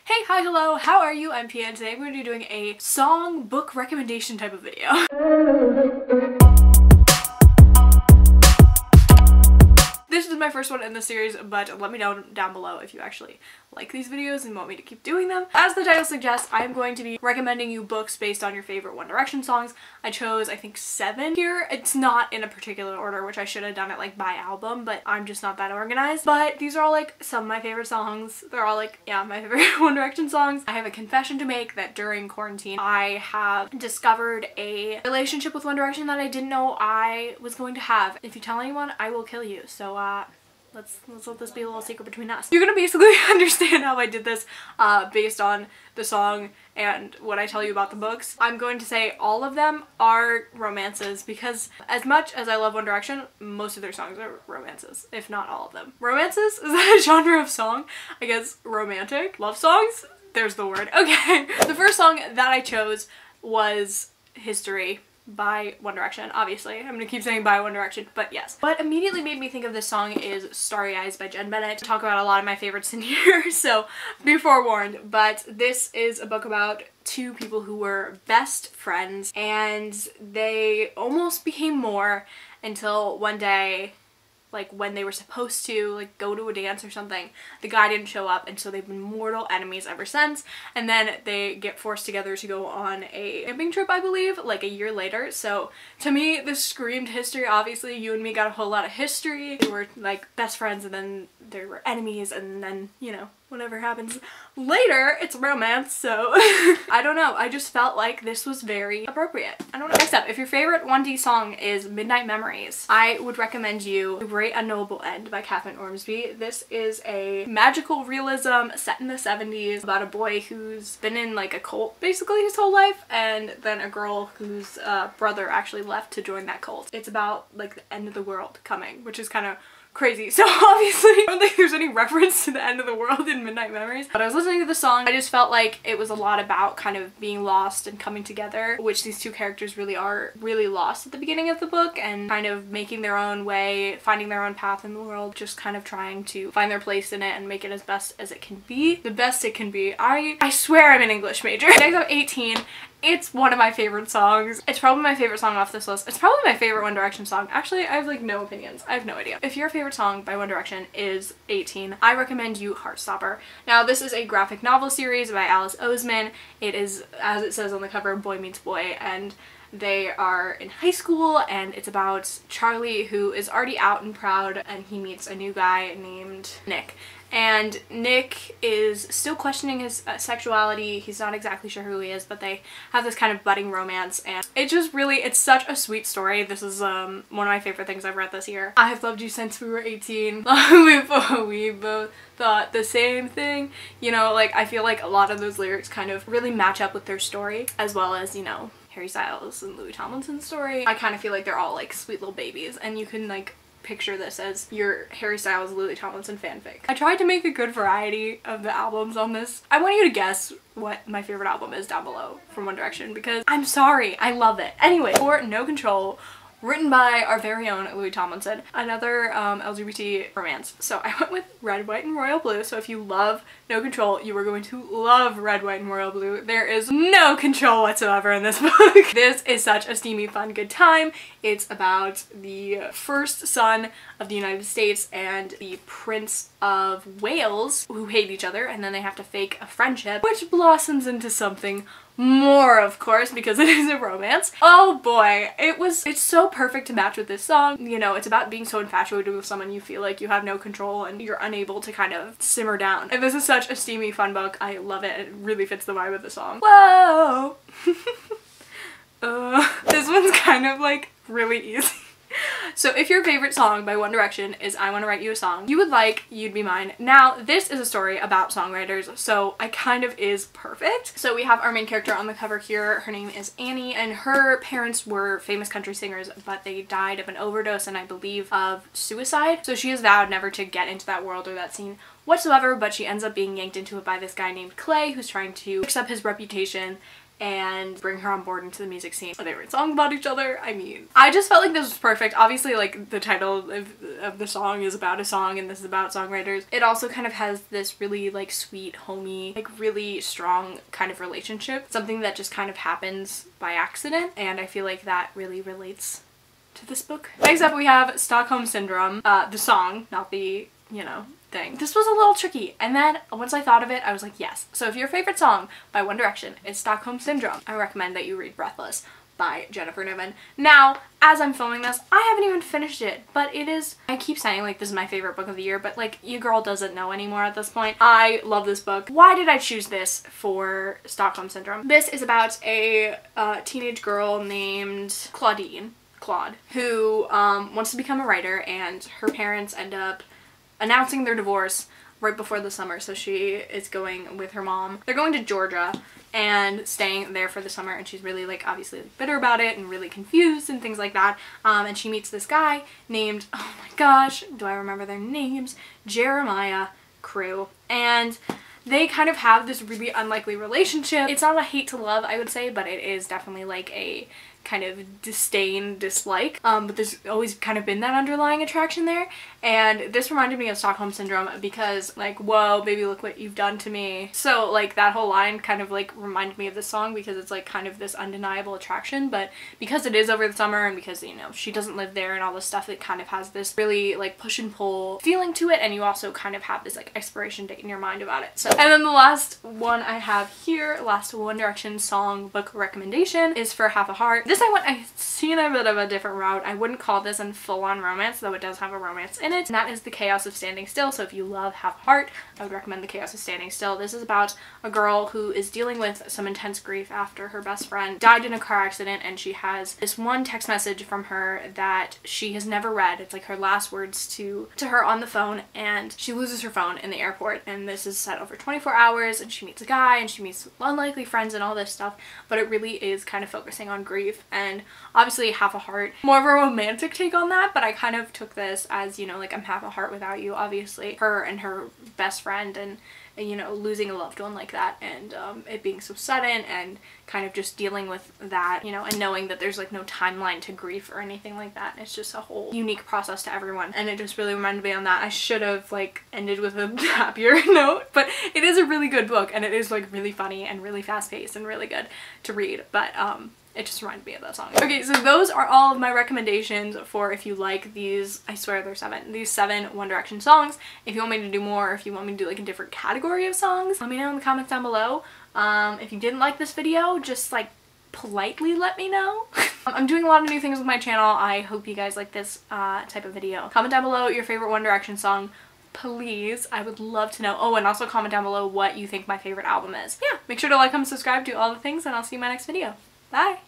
Hey, hi, hello, how are you? I'm Pia and today I'm going to be doing a song book recommendation type of video. This is my first one in the series, but let me know down below if you actually like these videos and want me to keep doing them. As the title suggests, I am going to be recommending you books based on your favorite One Direction songs. I chose, I think, 7 here. It's not in a particular order, which I should have done it like by album, but I'm just not that organized. But these are all like some of my favorite songs. They're all like, yeah, my favorite One Direction songs. I have a confession to make that during quarantine, I have discovered a relationship with One Direction that I didn't know I was going to have. If you tell anyone, I will kill you. So, let's let this be a little secret between us. You're gonna basically understand how I did this based on the song and what I tell you about the books. I'm going to say all of them are romances because as much as I love One Direction, most of their songs are romances, if not all of them. Romances? Is that a genre of song? I guess romantic? Love songs? There's the word. Okay. The first song that I chose was History by One Direction. Obviously, I'm gonna keep saying by One Direction, but yes. What immediately made me think of this song is Starry Eyes by Jen Bennett. I talk about a lot of my favorites in here, so be forewarned. But this is a book about two people who were best friends and they almost became more until one day, like when they were supposed to like go to a dance or something, the guy didn't show up, and so they've been mortal enemies ever since. And then they get forced together to go on a camping trip, I believe, like a year later. So to me, this screamed history. Obviously, you and me got a whole lot of history. They were like best friends and then they were enemies, and then, you know, whatever happens later, it's romance, so I don't know. I just felt like this was very appropriate. I don't know. Next up, if your favorite 1D song is Midnight Memories, I would recommend you The Great Unknowable End by Catherine Ormsby. This is a magical realism set in the 70s about a boy who's been in like a cult basically his whole life, and then a girl whose brother actually left to join that cult. It's about like the end of the world coming, which is kind of crazy. So obviously I don't think there's any reference to the end of the world in Midnight Memories, but I was listening to the song. I just felt like it was a lot about kind of being lost and coming together, which these two characters really are lost at the beginning of the book and kind of making their own way, finding their own path in the world, just kind of trying to find their place in it and make it as best as it can be. The best it can be. I swear I'm an English major. Next up, 18. It's one of my favorite songs. It's probably my favorite song off this list. It's probably my favorite One Direction song. Actually, I have like no opinions. I have no idea. If your favorite song by One Direction is 18, I recommend you Heartstopper. Now, this is a graphic novel series by Alice Oseman. It is, as it says on the cover, boy meets boy, and they are in high school, and it's about Charlie, who is already out and proud, and he meets a new guy named Nick. And Nick is still questioning his sexuality. He's not exactly sure who he is, but they have this kind of budding romance, and it just really, it's such a sweet story. This is one of my favorite things I've read this year. I have loved you since we were 18, long before we both thought the same thing. You know, like, I feel like a lot of those lyrics kind of really match up with their story, as well as, you know, Harry Styles and Louis Tomlinson's story. I kind of feel like they're all like sweet little babies, and you can like picture this as your Harry Styles Louis Tomlinson fanfic. I tried to make a good variety of the albums on this. I want you to guess what my favorite album is down below from One Direction, because I'm sorry, I love it. Anyway, for No Control, written by our very own Louis Tomlinson, another LGBT romance. So I went with Red, White, and Royal Blue. So if you love No Control, you are going to love Red, White, and Royal Blue. There is no control whatsoever in this book. This is such a steamy, fun, good time. It's about the first son of the United States and the Prince of Wales, who hate each other, and then they have to fake a friendship, which blossoms into something more, of course, because it is a romance. Oh boy, it's so perfect to match with this song. You know, it's about being so infatuated with someone you feel like you have no control and you're unable to kind of simmer down. And this is such a steamy, fun book. I love it. It really fits the vibe of the song. Whoa! This one's kind of like really easy. So if your favorite song by One Direction is I Wanna Write You a Song you would like, you'd be mine. Now, this is a story about songwriters, so it kind of is perfect. So we have our main character on the cover here. Her name is Annie, and her parents were famous country singers, but they died of an overdose and I believe of suicide. So she has vowed never to get into that world or that scene whatsoever, but she ends up being yanked into it by this guy named Clay, who's trying to fix up his reputation and bring her on board into the music scene. They write songs about each other. I mean, I just felt like this was perfect. Obviously, like, the title of the song is about a song and this is about songwriters. It also kind of has this really like sweet, homey, like really strong kind of relationship. Something that just kind of happens by accident, and I feel like that really relates to this book. Next up we have Stockholm Syndrome, the song, not the, you know, thing. This was a little tricky, and then once I thought of it, I was like, yes. So if your favorite song by One Direction is Stockholm Syndrome, I recommend that you read Breathless by Jennifer Niven. Now, as I'm filming this, I haven't even finished it, but it is, I keep saying like this is my favorite book of the year, but like your girl doesn't know anymore at this point. I love this book. Why did I choose this for Stockholm Syndrome? This is about a teenage girl named Claude, who wants to become a writer, and her parents end up announcing their divorce right before the summer, so she is going with her mom. They're going to Georgia and staying there for the summer, and she's really like obviously like, bitter about it and really confused and things like that. And she meets this guy named, oh my gosh, do I remember their names? Jeremiah Crew. And they kind of have this really unlikely relationship. It's not a hate to love, I would say, but it is definitely like a kind of disdain, dislike, but there's always kind of been that underlying attraction there. And this reminded me of Stockholm Syndrome because like, whoa baby, look what you've done to me. So like that whole line kind of like reminded me of this song because it's like kind of this undeniable attraction, but because it is over the summer and because, you know, she doesn't live there and all this stuff, it kind of has this really like push and pull feeling to it, and you also kind of have this like expiration date in your mind about it. So, and then the last one I have here, last One Direction song book recommendation, is for Half a Heart. This I've seen a bit of a different route. I wouldn't call this a full-on romance, though it does have a romance in it, and that is The Chaos of Standing Still. So if you love Half a Heart, I would recommend The Chaos of Standing Still. This is about a girl who is dealing with some intense grief after her best friend died in a car accident, and she has this one text message from her that she has never read. It's like her last words to her on the phone, and she loses her phone in the airport, and this is set over 24 hours, and she meets a guy, and she meets unlikely friends and all this stuff, but it really is kind of focusing on grief. And obviously Half a Heart, more of a romantic take on that, but I kind of took this as, you know, like I'm half a heart without you. Obviously her and her best friend, and you know, losing a loved one like that, and it being so sudden, and kind of just dealing with that, you know, and knowing that there's like no timeline to grief or anything like that. It's just a whole unique process to everyone, and it just really reminded me on that. I should have like ended with a happier note, but it is a really good book, and it is like really funny and really fast-paced and really good to read, but it just reminded me of that song. Okay, so those are all of my recommendations for if you like these, I swear there's 7, these 7 One Direction songs. If you want me to do more, or if you want me to do like a different category of songs, let me know in the comments down below. If you didn't like this video, just like politely let me know. I'm doing a lot of new things with my channel. I hope you guys like this type of video. Comment down below your favorite One Direction song, please. I would love to know. Oh, and also comment down below what you think my favorite album is. Yeah, make sure to like, comment, subscribe, do all the things, and I'll see you in my next video. Bye!